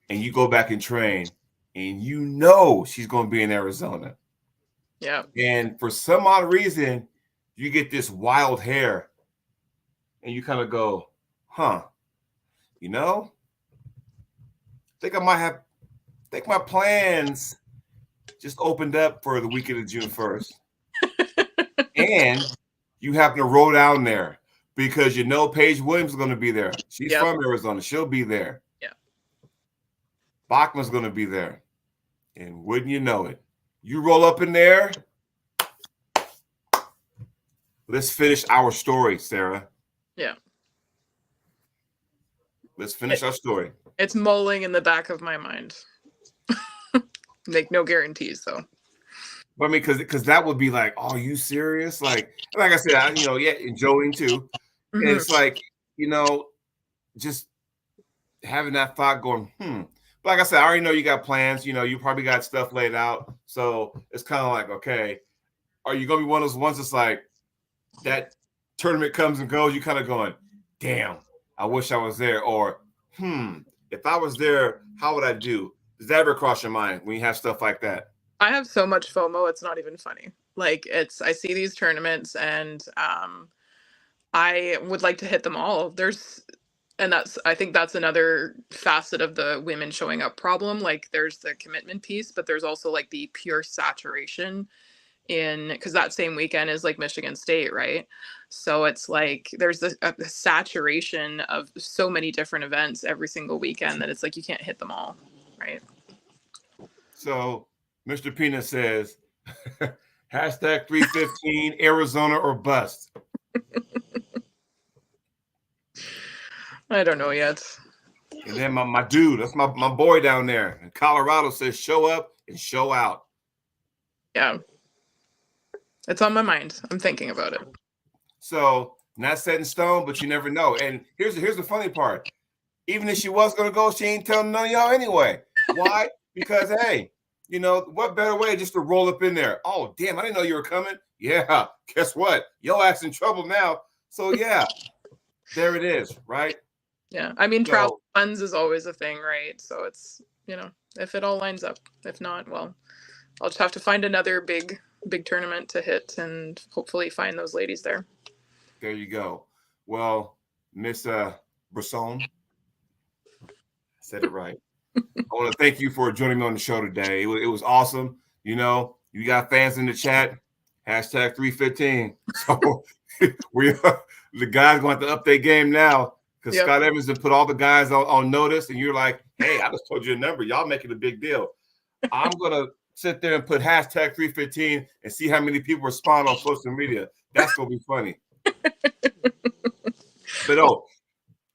And you go back and train, and you know she's going to be in Arizona. Yeah. And for some odd reason, you get this wild hair, and you kind of go, huh, you know, think my plans just opened up for the weekend of June 1st. And you happen to roll down there because you know Paige Williams is going to be there. She's from Arizona. She'll be there. Yeah. Bachman's going to be there. And wouldn't you know it, you roll up in there. Let's finish our story, Sarah. Yeah. Let's finish our story. It's mulling in the back of my mind. Make no guarantees, though. But I mean, because that would be like, oh, are you serious? Like I said, and Jolene too. Mm-hmm. And it's like, just having that thought going, But like I said, I already know you got plans. You probably got stuff laid out. So it's kind of like, okay, are you going to be one of those ones that's like, that tournament comes and goes, you kind of going, damn, I wish I was there. Or, if I was there, how would I do? Does that ever cross your mind when you have stuff like that? I have so much FOMO, it's not even funny. Like, I see these tournaments and I would like to hit them all. I think that's another facet of the women showing up problem. Like, there's the commitment piece, but there's also like the pure saturation because that same weekend is like Michigan State, right? So it's like there's a saturation of so many different events every single weekend that it's like you can't hit them all, right? So Mr. Peanut says, hashtag 315 Arizona or bust. I don't know yet. And then my dude, that's my boy down there in Colorado, says show up and show out. Yeah. It's on my mind. I'm thinking about it. So not set in stone, but you never know. And here's the funny part. Even if she was going to go, she ain't telling none of y'all anyway. Why? Because, hey, what better way just to roll up in there? Oh, damn, I didn't know you were coming. Yeah, guess what? Your ass in trouble now. So, yeah, there it is, right? Yeah, I mean, travel funds is always a thing, right? So it's, if it all lines up. If not, well, I'll just have to find another big tournament to hit and hopefully find those ladies there. There you go. Well, Miss Brisson, I said it right. I want to thank you for joining me on the show today. It was awesome. You got fans in the chat. Hashtag 315. So the guys going to have to up their game now. because Scott Evans done put all the guys on notice, and you're like, hey, I just told you a number. Y'all making a big deal. I'm going to sit there and put hashtag 315 and see how many people respond on social media. That's going to be funny. But,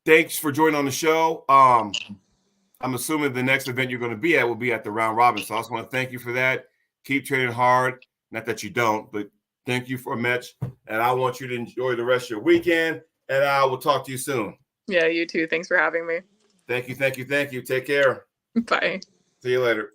thanks for joining on the show. I'm assuming the next event you're going to be at will be at the round robin. So I just want to thank you for that. Keep training hard. Not that you don't, but thank you for much. And I want you to enjoy the rest of your weekend. And I will talk to you soon. Yeah, you too. Thanks for having me. Thank you. Take care. Bye. See you later.